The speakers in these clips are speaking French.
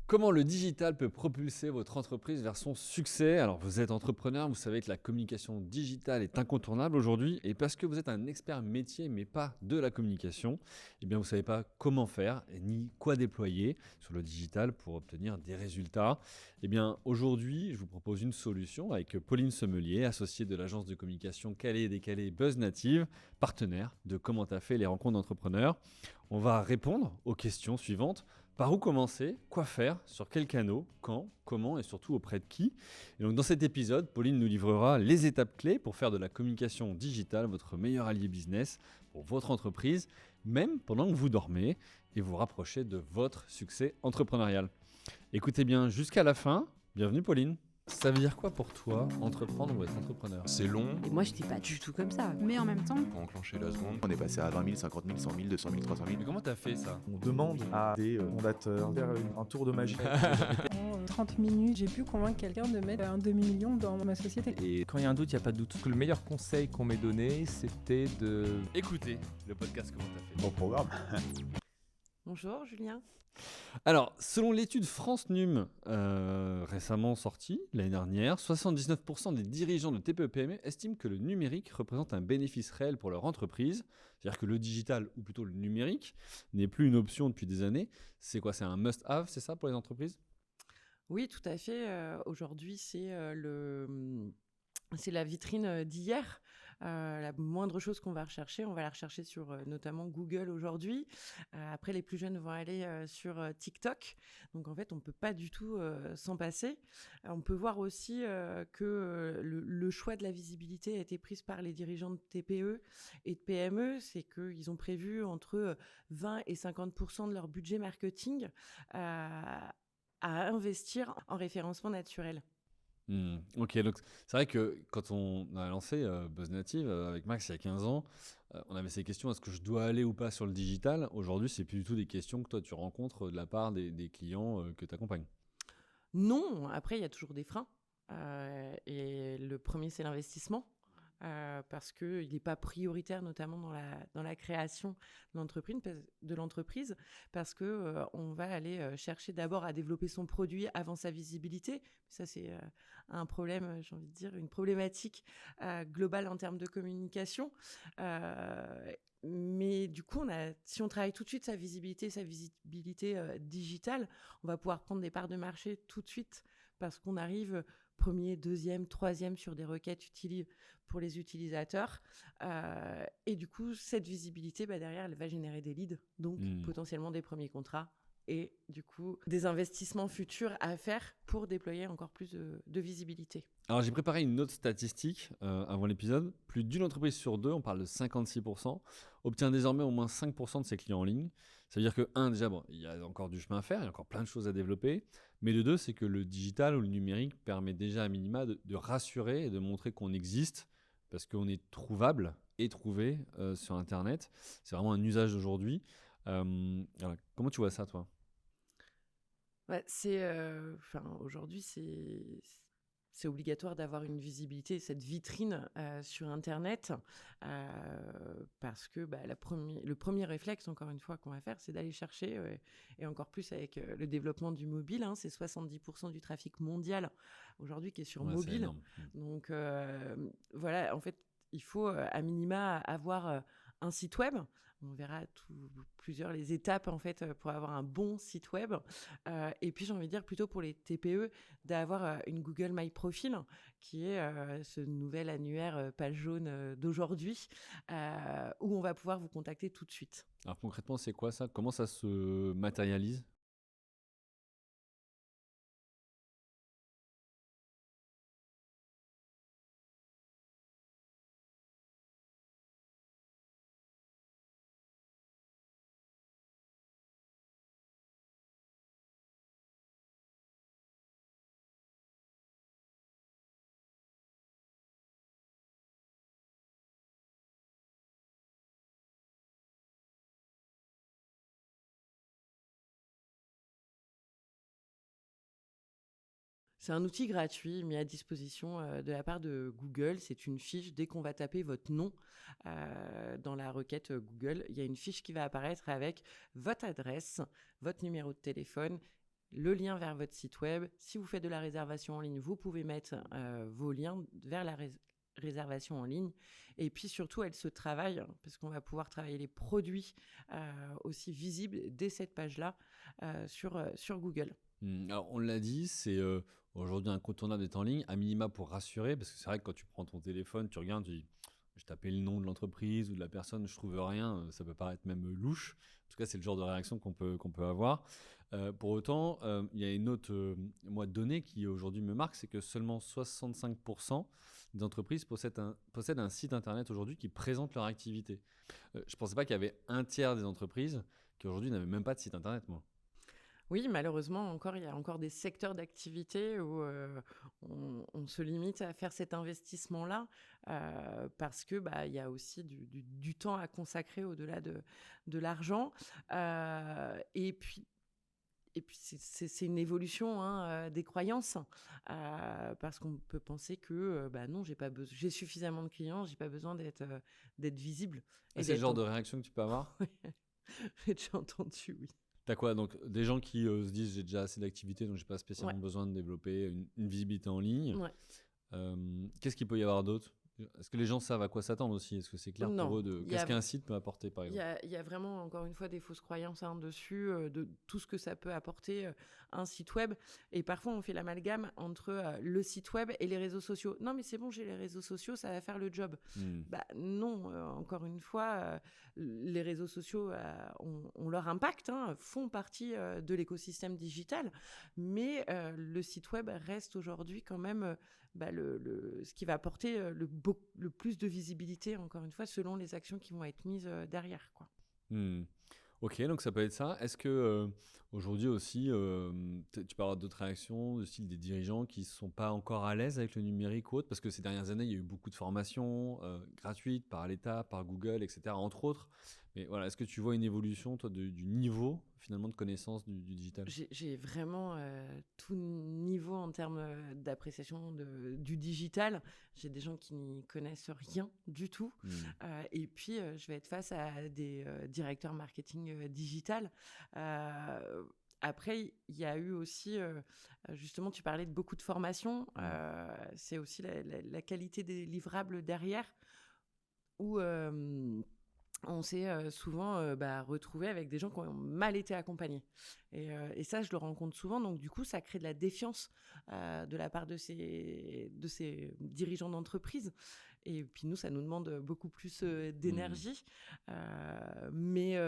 Comment le digital peut propulser votre entreprise vers son succès? Alors, vous êtes entrepreneur, vous savez que la communication digitale est incontournable aujourd'hui et parce que vous êtes un expert métier mais pas de la communication, eh bien, vous ne savez pas comment faire et ni quoi déployer sur le digital pour obtenir des résultats. Eh bien, aujourd'hui, je vous propose une solution avec Pauline Sommelier, associée de l'agence de communication Calais et Décalé Buzz Native, partenaire de Comment t'as fait les rencontres d'entrepreneurs. On va répondre aux questions suivantes. Par où commencer? Quoi faire? Sur quels canaux? Quand? Comment? Et surtout auprès de qui? Et donc dans cet épisode, Pauline nous livrera les étapes clés pour faire de la communication digitale votre meilleur allié business pour votre entreprise, même pendant que vous dormez et vous rapprochez de votre succès entrepreneurial. Écoutez bien jusqu'à la fin. Bienvenue Pauline. Ça veut dire quoi pour toi, entreprendre ou être entrepreneur? C'est long. Et moi, je n'étais pas du tout comme ça. Mais en même temps, Pour enclencher la seconde. On est passé à 20 000, 50 000, 100 000, 200 000, 300 000. Mais comment t'as fait ça? On demande à des fondateurs de faire un tour de magie. en 30 minutes, j'ai pu convaincre quelqu'un de mettre un demi-million dans ma société. Et quand il y a un doute, il n'y a pas de doute. Le meilleur conseil qu'on m'ait donné, c'était de... Écoutez le podcast Comment t'as fait. Bon programme. Bonjour, Julien. Alors, selon l'étude France Num récemment sortie l'année dernière, 79% des dirigeants de TPE-PME estiment que le numérique représente un bénéfice réel pour leur entreprise. C'est-à-dire que le digital, ou plutôt le numérique, n'est plus une option depuis des années. C'est quoi? C'est un must-have, c'est ça, pour les entreprises? Oui, tout à fait. Aujourd'hui, c'est la vitrine d'hier. La moindre chose qu'on va rechercher, on va la rechercher sur notamment Google aujourd'hui. Après, les plus jeunes vont aller sur TikTok. Donc, en fait, on ne peut pas du tout s'en passer. On peut voir aussi que le choix de la visibilité a été pris par les dirigeants de TPE et de PME. C'est qu'ils ont prévu entre 20 et 50% de leur budget marketing à investir en référencement naturel. Ok, donc c'est vrai que quand on a lancé Buzz Native avec Max il y a 15 ans, on avait ces questions, est-ce que je dois aller ou pas sur le digital? Aujourd'hui, c'est plus du tout des questions que toi tu rencontres de la part des clients que tu accompagnes. Non, après, il y a toujours des freins. Et le premier, c'est l'investissement. Parce qu'il n'est pas prioritaire, notamment dans la création de l'entreprise, parce qu'on va aller chercher d'abord à développer son produit avant sa visibilité. Ça, c'est un problème, j'ai envie de dire, une problématique globale en termes de communication. Mais du coup, si on travaille tout de suite sa visibilité digitale, on va pouvoir prendre des parts de marché tout de suite, parce qu'on arrive premier, deuxième, troisième sur des requêtes pour les utilisateurs. Et du coup, cette visibilité, derrière, elle va générer des leads, donc potentiellement des premiers contrats et du coup, des investissements futurs à faire pour déployer encore plus de visibilité. Alors j'ai préparé une autre statistique avant l'épisode. Plus d'une entreprise sur deux, on parle de 56%, obtient désormais au moins 5% de ses clients en ligne. Ça veut dire que, déjà, il y a encore du chemin à faire, il y a encore plein de choses à développer. Mais de deux, c'est que le digital ou le numérique permet déjà à minima de rassurer et de montrer qu'on existe parce qu'on est trouvable et trouvé sur Internet. C'est vraiment un usage d'aujourd'hui. Comment tu vois ça, toi? Aujourd'hui, c'est obligatoire d'avoir une visibilité, cette vitrine sur Internet, parce que le premier réflexe, encore une fois, qu'on va faire, c'est d'aller chercher, et encore plus avec le développement du mobile, c'est 70% du trafic mondial aujourd'hui qui est sur mobile. Donc voilà, en fait, il faut à minima avoir un site web. On verra plusieurs les étapes en fait pour avoir un bon site web. Et puis j'ai envie de dire plutôt pour les TPE d'avoir une Google My Profile qui est ce nouvel annuaire page jaune d'aujourd'hui où on va pouvoir vous contacter tout de suite. Alors concrètement, c'est quoi ça? Comment ça se matérialise? C'est un outil gratuit mis à disposition de la part de Google. C'est une fiche. Dès qu'on va taper votre nom dans la requête Google, il y a une fiche qui va apparaître avec votre adresse, votre numéro de téléphone le lien vers votre site web. Si vous faites de la réservation en ligne, vous pouvez mettre vos liens vers la réservation en ligne. Et puis surtout, elle se travaille, parce qu'on va pouvoir travailler les produits aussi visibles dès cette page-là sur Google. Alors, on l'a dit, c'est aujourd'hui incontournable d'être en ligne, à minima pour rassurer, parce que c'est vrai que quand tu prends ton téléphone, tu regardes, tu dis, je tapais le nom de l'entreprise ou de la personne, je trouve rien, ça peut paraître même louche. En tout cas, c'est le genre de réaction qu'on peut avoir. Pour autant, il y a une autre donnée qui aujourd'hui me marque, c'est que seulement 65% des entreprises possèdent un site internet aujourd'hui qui présente leur activité. Je ne pensais pas qu'il y avait un tiers des entreprises qui aujourd'hui n'avaient même pas de site internet, moi. Oui, malheureusement, il y a encore des secteurs d'activité où on se limite à faire cet investissement-là parce que il y a aussi du temps à consacrer au-delà de l'argent. Et puis c'est une évolution des croyances parce qu'on peut penser que non, j'ai suffisamment de clients, j'ai pas besoin d'être visible. C'est le genre de réaction que tu peux avoir? J'ai déjà entendu, oui. T'as quoi? Donc, des gens qui se disent j'ai déjà assez d'activité, donc j'ai pas spécialement besoin de développer une visibilité en ligne. Ouais. Qu'est-ce qu'il peut y avoir d'autre? Est-ce que les gens savent à quoi s'attendre aussi? Est-ce que c'est clair pour eux qu'est-ce qu'un site peut apporter, par exemple? Il y a vraiment, encore une fois, des fausses croyances dessus, de tout ce que ça peut apporter un site web. Et parfois, on fait l'amalgame entre le site web et les réseaux sociaux. Non, mais c'est bon, j'ai les réseaux sociaux, ça va faire le job. Non, encore une fois, les réseaux sociaux ont leur impact, font partie de l'écosystème digital. Mais le site web reste aujourd'hui quand même ce qui va apporter le plus de visibilité, encore une fois, selon les actions qui vont être mises derrière, quoi. Ok, donc ça peut être ça. Est-ce que aujourd'hui aussi, tu peux avoir d'autres réactions, de style des dirigeants qui ne sont pas encore à l'aise avec le numérique ou autre? Parce que ces dernières années, il y a eu beaucoup de formations gratuites par l'État, par Google, etc., entre autres. Mais voilà, est-ce que tu vois une évolution, toi, du niveau, finalement, de connaissance du digital? J'ai vraiment tout niveau en termes d'appréciation du digital. J'ai des gens qui n'y connaissent rien du tout. Et puis, je vais être face à des directeurs marketing digital. Après, il y a eu aussi, justement, tu parlais de beaucoup de formations. C'est aussi la qualité des livrables derrière où on s'est souvent retrouvé avec des gens qui ont mal été accompagnés. Et ça, je le rencontre souvent. Donc, du coup, ça crée de la défiance de la part de ces dirigeants d'entreprise. Et puis, nous, ça nous demande beaucoup plus d'énergie. Mais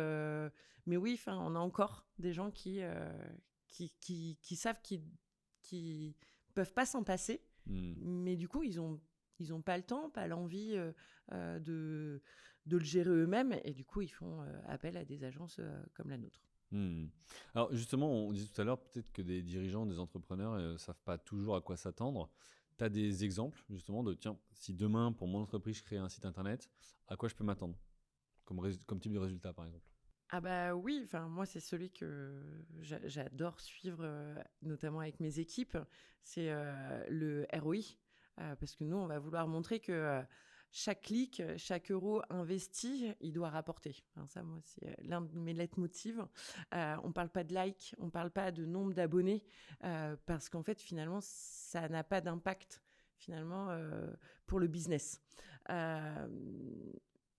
oui, on a encore des gens qui savent qu'ils peuvent pas s'en passer. Mais du coup, ils ont pas le temps, pas l'envie de le gérer eux-mêmes, et du coup ils font appel à des agences comme la nôtre. Alors justement, on disait tout à l'heure peut-être que des dirigeants, des entrepreneurs ne savent pas toujours à quoi s'attendre. Tu as des exemples justement de tiens, si demain pour mon entreprise je crée un site internet, à quoi je peux m'attendre comme type de résultat par exemple? Ah oui, moi c'est celui que j'adore suivre, notamment avec mes équipes, c'est le ROI, parce que nous on va vouloir montrer que chaque clic, chaque euro investi, il doit rapporter. Ça, moi, c'est l'un de mes leitmotivs. On ne parle pas de likes, on ne parle pas de nombre d'abonnés, parce qu'en fait, finalement, ça n'a pas d'impact finalement, pour le business.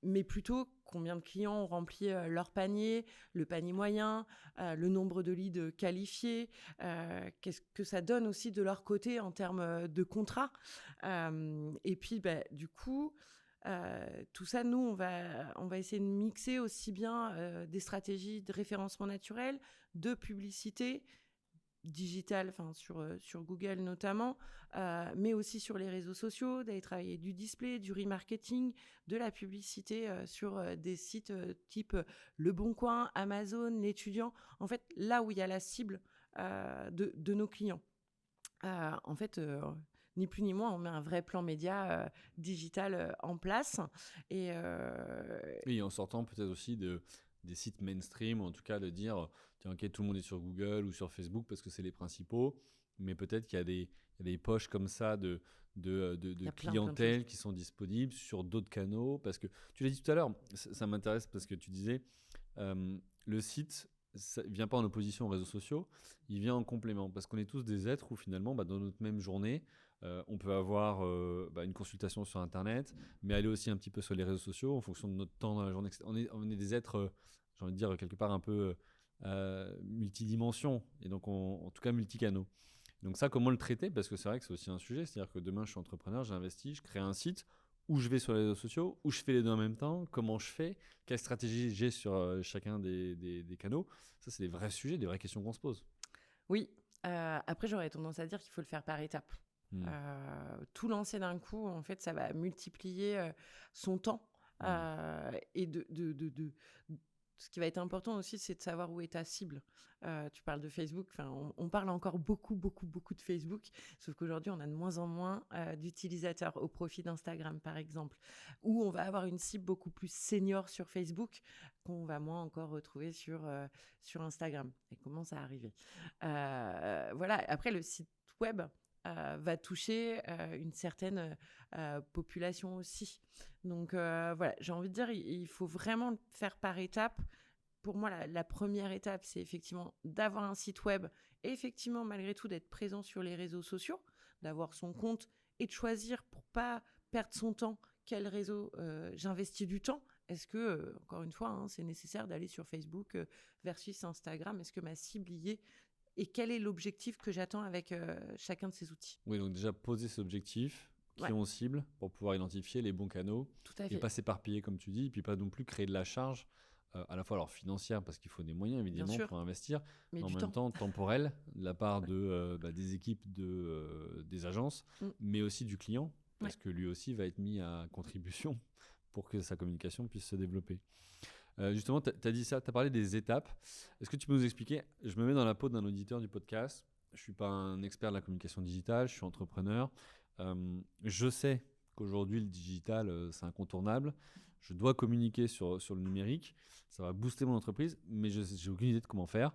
Mais plutôt combien de clients ont rempli leur panier, le panier moyen, le nombre de leads qualifiés, qu'est-ce que ça donne aussi de leur côté en termes de contrats. Et puis, du coup, tout ça, nous, on va essayer de mixer aussi bien des stratégies de référencement naturel, de publicité digitale, sur Google notamment, mais aussi sur les réseaux sociaux, d'aller travailler du display, du remarketing, de la publicité sur des sites type Le Bon Coin, Amazon, l'étudiant. En fait, là où il y a la cible de nos clients. En fait, ni plus ni moins, on met un vrai plan média digital en place. Et en sortant peut-être aussi des sites mainstream, ou en tout cas de dire tiens, ok, tout le monde est sur Google ou sur Facebook parce que c'est les principaux, mais peut-être qu'il y a des poches comme ça de clientèle qui sont disponibles sur d'autres canaux. Parce que tu l'as dit tout à l'heure, ça m'intéresse parce que tu disais le site ça ne vient pas en opposition aux réseaux sociaux, il vient en complément. Parce qu'on est tous des êtres où finalement, dans notre même journée, on peut avoir une consultation sur Internet, mais aller aussi un petit peu sur les réseaux sociaux en fonction de notre temps dans la journée. On est des êtres, j'ai envie de dire, quelque part un peu multidimensions, et donc en tout cas multicanaux. Donc ça, comment le traiter? Parce que c'est vrai que c'est aussi un sujet, c'est-à-dire que demain, je suis entrepreneur, j'investis, je crée un site, où je vais sur les réseaux sociaux, où je fais les deux en même temps, comment je fais, quelle stratégie j'ai sur chacun des canaux. Ça, c'est des vrais sujets, des vraies questions qu'on se pose. Oui. Après, j'aurais tendance à dire qu'il faut le faire par étapes. Tout lancer d'un coup, en fait, ça va multiplier son temps. Et ce qui va être important aussi, c'est de savoir où est ta cible. Tu parles de Facebook, on parle encore beaucoup de Facebook, sauf qu'aujourd'hui, on a de moins en moins d'utilisateurs au profit d'Instagram, par exemple, où on va avoir une cible beaucoup plus senior sur Facebook qu'on va moins encore retrouver sur Instagram. Et commence à arriver. Voilà. Après, le site web va toucher une certaine population aussi. Donc voilà, j'ai envie de dire, il faut vraiment le faire par étapes. Pour moi, la première étape, c'est effectivement d'avoir un site web et effectivement, malgré tout, d'être présent sur les réseaux sociaux, d'avoir son compte et de choisir pour pas perdre son temps, quel réseau j'investis du temps. Est-ce que, encore une fois, c'est nécessaire d'aller sur Facebook versus Instagram? Est-ce que ma cible y est? Et quel est l'objectif que j'attends avec chacun de ces outils? Oui, donc déjà poser ces objectifs qui ont cible pour pouvoir identifier les bons canaux. Tout à fait. Et pas s'éparpiller, comme tu dis, et puis pas non plus créer de la charge, à la fois alors financière, parce qu'il faut des moyens évidemment pour investir, mais en même temps temporel, de la part des équipes des agences, mais aussi du client, parce que lui aussi va être mis à contribution pour que sa communication puisse se développer. Justement, tu as dit ça, tu as parlé des étapes. Est-ce que tu peux nous expliquer? Je me mets dans la peau d'un auditeur du podcast. Je ne suis pas un expert de la communication digitale, je suis entrepreneur. Je sais qu'aujourd'hui, le digital, c'est incontournable. Je dois communiquer sur le numérique. Ça va booster mon entreprise, mais je n'ai aucune idée de comment faire.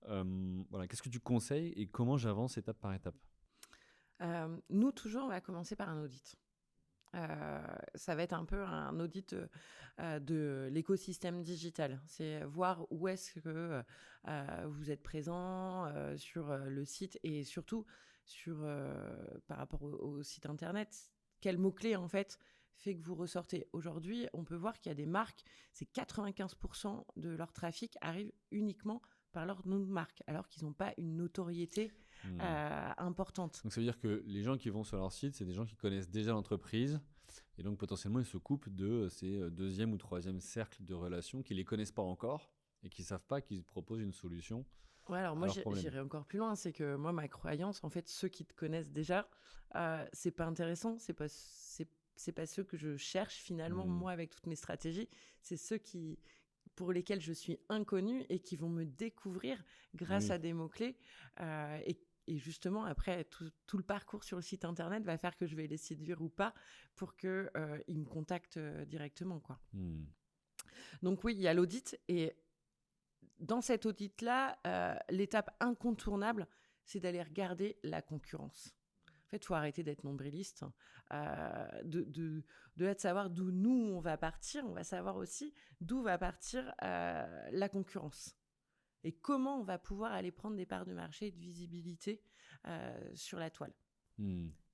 Voilà. Qu'est-ce que tu conseilles et comment j'avance étape par étape? Nous, toujours, on va commencer par un audit. Ça va être un peu un audit de l'écosystème digital. C'est voir où est-ce que vous êtes présent sur le site et surtout par rapport au site internet. Quel mot-clé, en fait, fait que vous ressortez? Aujourd'hui, on peut voir qu'il y a des marques, c'est 95% de leur trafic arrive uniquement par leur nom de marque, alors qu'ils n'ont pas une notoriété importante. Donc ça veut dire que les gens qui vont sur leur site, c'est des gens qui connaissent déjà l'entreprise, et donc potentiellement ils se coupent de ces deuxième ou troisième cercles de relations qui ne les connaissent pas encore et qui ne savent pas qu'ils proposent une solution. Ouais, alors moi j'irais encore plus loin, c'est que moi ma croyance, en fait, ceux qui te connaissent déjà, c'est pas intéressant, c'est pas ceux que je cherche finalement moi avec toutes mes stratégies, c'est ceux pour lesquels je suis inconnue et qui vont me découvrir grâce à des mots-clés. Et justement, après, tout le parcours sur le site internet va faire que je vais les séduire ou pas pour qu'ils me contactent directement, quoi. Donc oui, il y a l'audit. Et dans cet audit-là, l'étape incontournable, c'est d'aller regarder la concurrence. En fait, il faut arrêter d'être nombriliste, de savoir d'où nous, on va partir. On va savoir aussi d'où va partir la concurrence. Et comment on va pouvoir aller prendre des parts de marché et de visibilité sur la toile.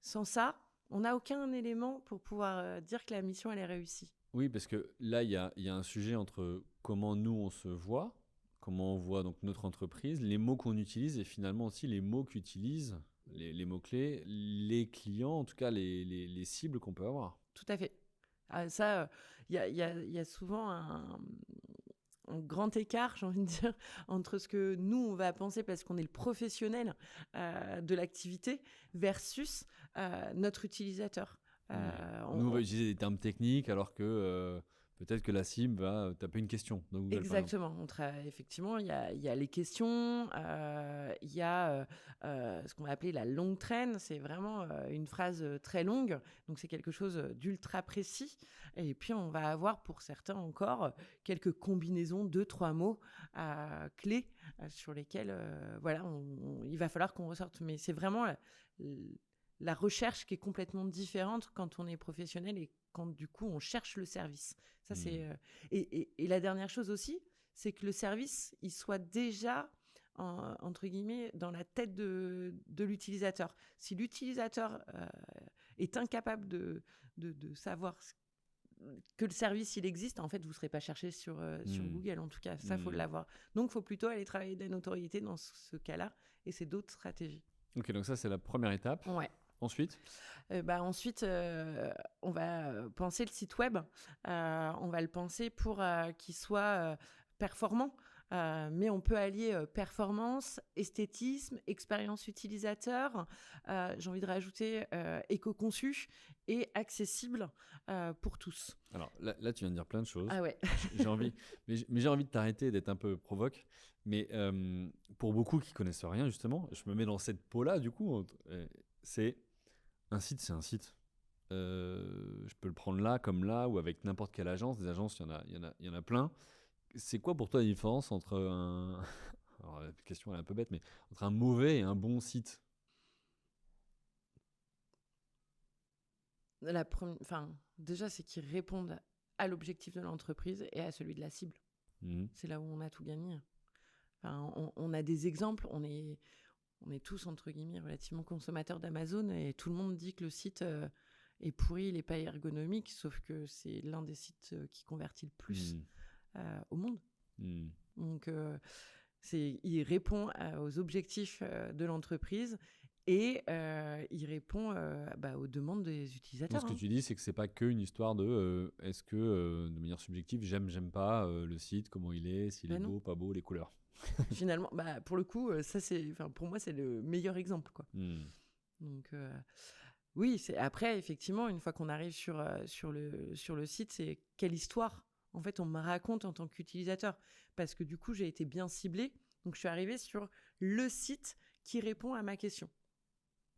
Sans ça, on n'a aucun élément pour pouvoir dire que la mission, elle est réussie. Oui, parce que là, il y a un sujet entre comment nous, on se voit, comment on voit donc notre entreprise, les mots qu'on utilise et finalement aussi les mots qu'utilisent, les mots-clés, les clients, en tout cas les cibles qu'on peut avoir. Tout à fait. Ça, il y a souvent un grand écart, j'ai envie de dire, entre ce que nous, on va penser parce qu'on est le professionnel de l'activité versus notre utilisateur. Nous, on va utiliser des termes techniques alors que peut-être que la cible va taper une question. Donc exactement. Effectivement, il y a les questions, il y a ce qu'on va appeler la longue traîne. C'est vraiment une phrase très longue. Donc, c'est quelque chose d'ultra précis. Et puis, on va avoir pour certains encore quelques combinaisons, 2-3 mots clés sur lesquels il va falloir qu'on ressorte. Mais c'est vraiment la recherche qui est complètement différente quand on est professionnel et quand du coup on cherche le service. Ça, c'est et la dernière chose aussi, c'est que le service, il soit déjà, entre guillemets, dans la tête de l'utilisateur. Si l'utilisateur est incapable de savoir que le service, il existe, en fait, vous ne serez pas cherché sur Google, en tout cas. Ça, il faut l'avoir. Donc, il faut plutôt aller travailler des notoriétés dans ce cas-là, et c'est d'autres stratégies. Ok, donc ça, c'est la première étape. Ouais. Ensuite, Ensuite, on va penser le site web. On va le penser pour qu'il soit performant. Mais on peut allier performance, esthétisme, expérience utilisateur. J'ai envie de rajouter éco-conçu et accessible pour tous. alors là, tu viens de dire plein de choses. Ah ouais. J'ai envie, mais j'ai envie de t'arrêter, d'être un peu provoque. Mais pour beaucoup qui connaissent rien, justement, je me mets dans cette peau-là, du coup, c'est un site, c'est un site. Je peux le prendre là, comme là, ou avec n'importe quelle agence. Des agences, il y en a plein. C'est quoi pour toi la différence entre un... Alors, la question elle est un peu bête, mais entre un mauvais et un bon site? Déjà, c'est qu'ils répondent à l'objectif de l'entreprise et à celui de la cible. C'est là où on a tout gagné. On a des exemples, on est tous, entre guillemets, relativement consommateurs d'Amazon et tout le monde dit que le site est pourri, il n'est pas ergonomique, sauf que c'est l'un des sites qui convertit le plus au monde. Donc, il répond aux objectifs de l'entreprise et il répond aux demandes des utilisateurs. Donc, ce que tu dis, c'est que c'est pas qu'une histoire de est-ce que, de manière subjective, j'aime pas le site, comment il est, s'il est non. beau, pas beau, les couleurs. Finalement, pour le coup, ça pour moi, c'est le meilleur exemple, quoi. Donc, oui, après, effectivement, une fois qu'on arrive sur le site, c'est quelle histoire, en fait, on me raconte en tant qu'utilisateur. Parce que du coup, j'ai été bien ciblée. Donc, je suis arrivée sur le site qui répond à ma question.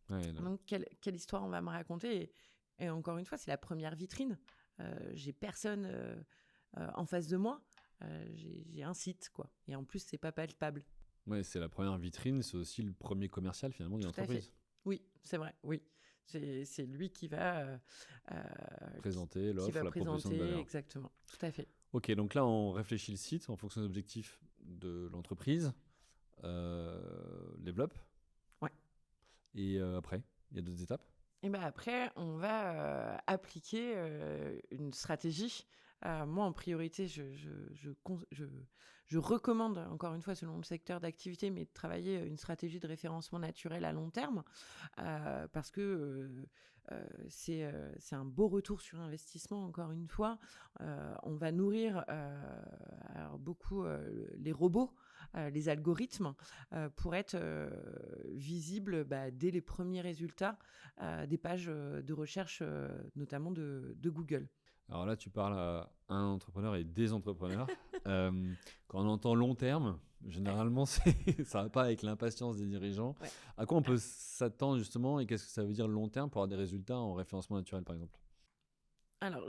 Ouais, donc, quelle histoire on va me raconter et encore une fois, c'est la première vitrine. J'ai personne en face de moi. J'ai un site, quoi. Et en plus, c'est pas palpable. Ouais, c'est la première vitrine, c'est aussi le premier commercial, finalement, d'une Tout à fait. entreprise. Oui, c'est vrai, oui. C'est lui qui va Présenter l'offre, la proposition de valeur. Exactement, tout à fait. Ok, donc là, on réfléchit le site en fonction des objectifs de l'entreprise. Développe. Ouais. Et après, il y a d'autres étapes? Et après, on va appliquer une stratégie. Moi, en priorité, je recommande, encore une fois, selon le secteur d'activité, mais de travailler une stratégie de référencement naturel à long terme, parce que c'est un beau retour sur investissement, encore une fois. On va nourrir beaucoup les robots, les algorithmes, pour être visibles dès les premiers résultats des pages de recherche, notamment de Google. Alors là, tu parles à un entrepreneur et des entrepreneurs. Quand on entend long terme, généralement, ça ne va pas avec l'impatience des dirigeants. Ouais. À quoi on peut s'attendre justement et qu'est-ce que ça veut dire long terme pour avoir des résultats en référencement naturel, par exemple? Alors,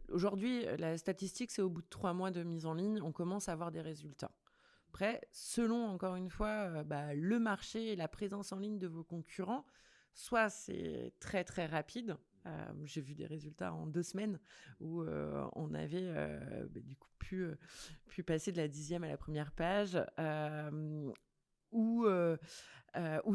aujourd'hui, la statistique, c'est au bout de 3 mois de mise en ligne, on commence à avoir des résultats. Après, selon, encore une fois, le marché et la présence en ligne de vos concurrents, soit c'est très, très rapide. J'ai vu des résultats en 2 semaines où on avait du coup pu passer de la 10e à la première page, ou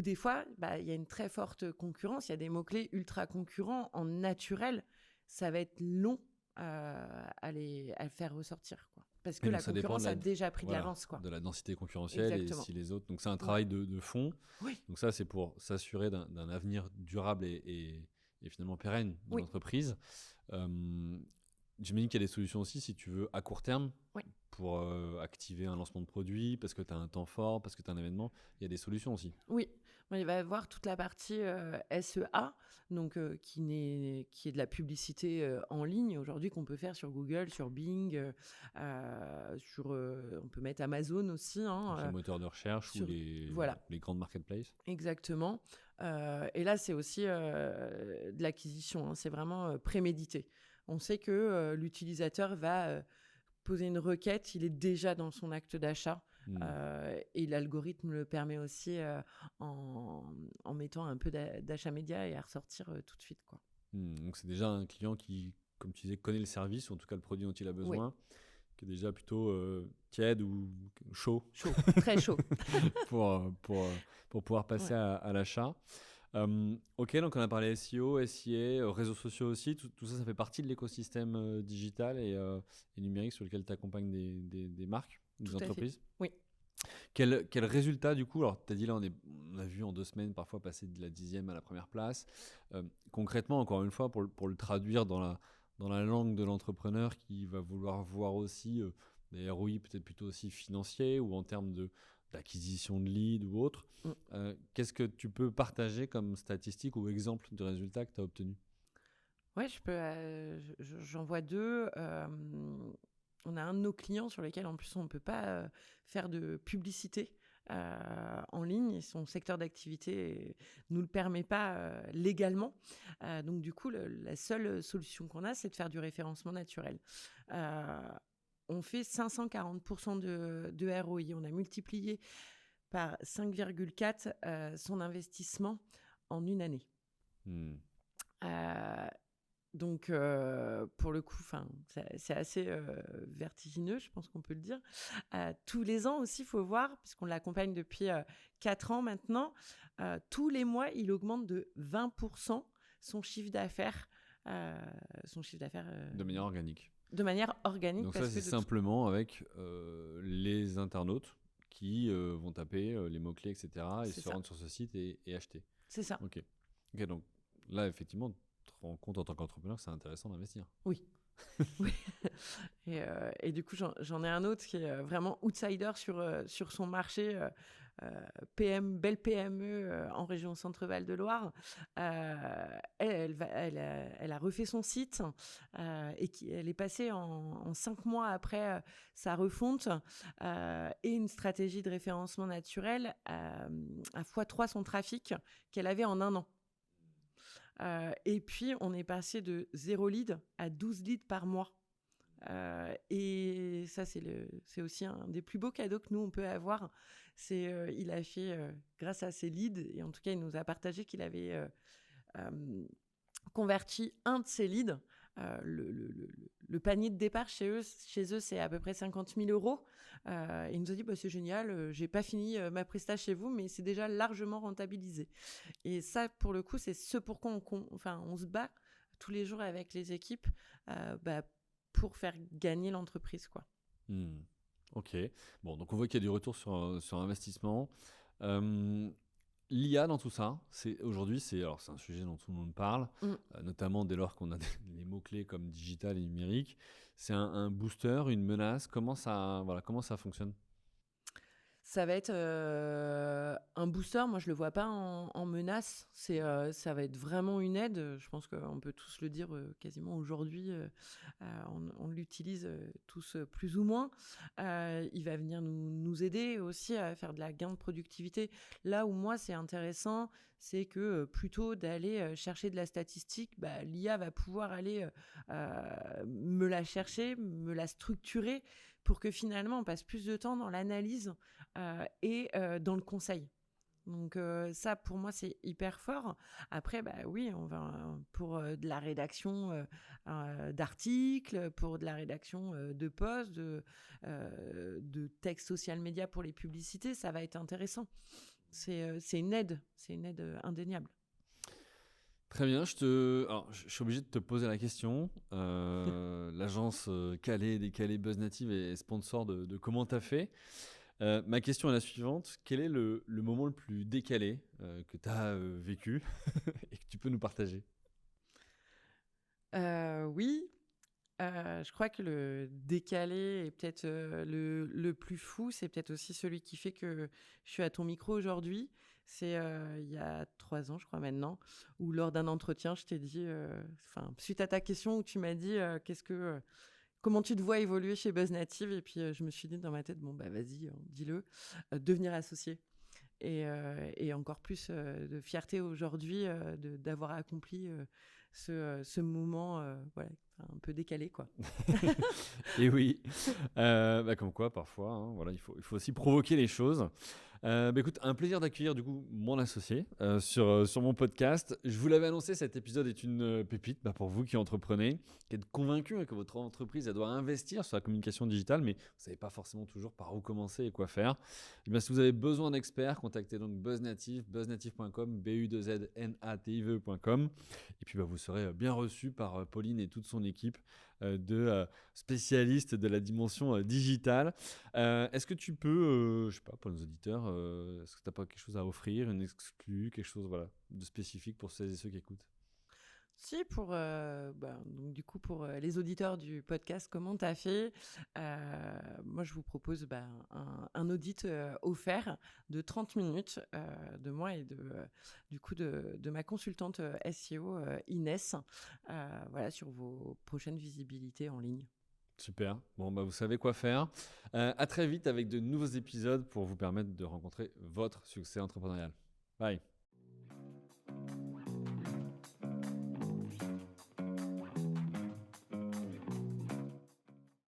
des fois, il y a une très forte concurrence, il y a des mots-clés ultra concurrents en naturel, ça va être long à le faire ressortir, quoi. Parce que la concurrence a déjà pris de l'avance, quoi. De la densité concurrentielle. Exactement. Et si les autres... Donc c'est un travail de fond. Oui. Donc ça, c'est pour s'assurer d'un avenir durable et finalement pérenne de l'entreprise. J'imagine qu'il y a des solutions aussi si tu veux à court terme pour activer un lancement de produit, parce que tu as un temps fort, parce que tu as un événement. Il y a des solutions aussi. Oui, il va y avoir toute la partie SEA, donc, qui est de la publicité en ligne aujourd'hui qu'on peut faire sur Google, sur Bing, on peut mettre Amazon aussi. Sur le moteur de recherche ou les grandes marketplaces. Exactement. Et là, c'est aussi de l'acquisition, c'est vraiment prémédité. On sait que l'utilisateur va poser une requête, il est déjà dans son acte d'achat. Et l'algorithme le permet aussi en mettant un peu d'achat média et à ressortir tout de suite, quoi. Donc c'est déjà un client qui, comme tu disais, connaît le service, ou en tout cas le produit dont il a besoin, qui est déjà plutôt tiède ou chaud Chaud, très chaud. pour pouvoir passer à l'achat. Ok, donc on a parlé SEO, SIA, réseaux sociaux aussi. Tout ça, ça fait partie de l'écosystème digital et numérique sur lequel tu accompagnes des marques, des Tout à fait. entreprises. Oui. Quel résultat du coup? Alors, tu as dit là, on a vu en 2 semaines parfois passer de la 10e à la première place. Concrètement, encore une fois, pour le traduire dans la langue de l'entrepreneur qui va vouloir voir aussi des ROI peut-être plutôt aussi financiers ou en termes d'acquisition de leads ou autre. Qu'est-ce que tu peux partager comme statistique ou exemple de résultats que tu as obtenu? Ouais, j'en vois 2. On a un de nos clients sur lesquels, en plus, on ne peut pas faire de publicité en ligne. Son secteur d'activité ne nous le permet pas légalement. Donc, du coup, la seule solution qu'on a, c'est de faire du référencement naturel. On fait 540% de ROI. On a multiplié par 5,4 son investissement en une année. Donc, pour le coup, c'est assez vertigineux, je pense qu'on peut le dire. Tous les ans aussi, il faut voir, puisqu'on l'accompagne depuis 4 ans maintenant, tous les mois, il augmente de 20% son chiffre d'affaires. De manière organique. De manière organique. Donc ça, c'est simplement avec les internautes qui vont taper les mots-clés, etc. et se rendre sur ce site et acheter. C'est ça. Ok, donc là, effectivement, tu te rends compte en tant qu'entrepreneur que c'est intéressant d'investir. Oui. Oui. Et du coup, j'en ai un autre qui est vraiment outsider sur son marché, belle PME en région Centre-Val de Loire. Elle a refait son site et elle est passée en 5 mois après sa refonte et une stratégie de référencement naturel à x3 son trafic qu'elle avait en 1 an. Et puis, on est passé de 0 lead à 12 leads par mois. Et ça, c'est aussi un des plus beaux cadeaux que nous, on peut avoir. Il a fait, grâce à ses leads, et en tout cas, il nous a partagé qu'il avait converti un de ses leads. Le panier de départ chez eux, c'est à peu près 50 000 €. Il nous a dit, c'est génial, j'ai pas fini ma presta chez vous, mais c'est déjà largement rentabilisé. Et ça, pour le coup, c'est ce pourquoi on se bat tous les jours avec les équipes pour faire gagner l'entreprise, quoi. Ok. Bon, donc on voit qu'il y a du retour sur investissement. L'IA dans tout ça, aujourd'hui, c'est un sujet dont tout le monde parle, notamment dès lors qu'on a les mots-clés comme digital et numérique. C'est un booster, une menace. Comment ça fonctionne? Ça va être un booster. Moi, je le vois pas en menace. Ça va être vraiment une aide. Je pense qu'on peut tous le dire quasiment aujourd'hui. On l'utilise tous plus ou moins. Il va venir nous aider aussi à faire de la gain de productivité. Là où moi, c'est intéressant, c'est que plutôt d'aller chercher de la statistique, l'IA va pouvoir aller me la chercher, me la structurer pour que finalement, on passe plus de temps dans l'analyse et dans le conseil. Donc ça, pour moi, c'est hyper fort. Après, oui, on va pour de la rédaction d'articles, pour de la rédaction de posts, de textes social media pour les publicités, ça va être intéressant. C'est une aide indéniable. Très bien, je suis obligé de te poser la question. L'agence Calais, Décalé, Buzz Native est sponsor de Comment t'as fait. Ma question est la suivante. Quel est le moment le plus décalé que tu as vécu et que tu peux nous partager? Oui, je crois que le décalé est peut-être le plus fou. C'est peut-être aussi celui qui fait que je suis à ton micro aujourd'hui. C'est il y a 3 ans, je crois maintenant, où lors d'un entretien, je t'ai dit, suite à ta question où tu m'as dit comment tu te vois évoluer chez Buzz Native, et puis je me suis dit dans ma tête, vas-y, dis-le, devenir associé. Et encore plus de fierté aujourd'hui d'avoir accompli ce moment un peu décalé, quoi. Et oui, comme quoi parfois, il faut aussi provoquer les choses. Écoute, un plaisir d'accueillir du coup mon associé sur mon podcast. Je vous l'avais annoncé, cet épisode est une pépite pour vous qui entreprenez, qui êtes convaincus que votre entreprise elle doit investir sur la communication digitale, mais vous ne savez pas forcément toujours par où commencer et quoi faire. Eh bien, si vous avez besoin d'experts, contactez donc BuzzNative, buzznative.com, BUZNATIVE.com. Et puis vous serez bien reçu par Pauline et toute son équipe de spécialistes de la dimension digitale. Est-ce que tu peux, je sais pas, pour nos auditeurs, est-ce que tu n'as pas quelque chose à offrir, une exclue, quelque chose de spécifique pour celles et ceux qui écoutent? Si, donc, du coup, pour les auditeurs du podcast, comment t'as fait? Moi, je vous propose un audit offert de 30 minutes de moi et de ma consultante SEO Inès, voilà, sur vos prochaines visibilités en ligne. Super. Bon, vous savez quoi faire. À très vite avec de nouveaux épisodes pour vous permettre de rencontrer votre succès entrepreneurial. Bye.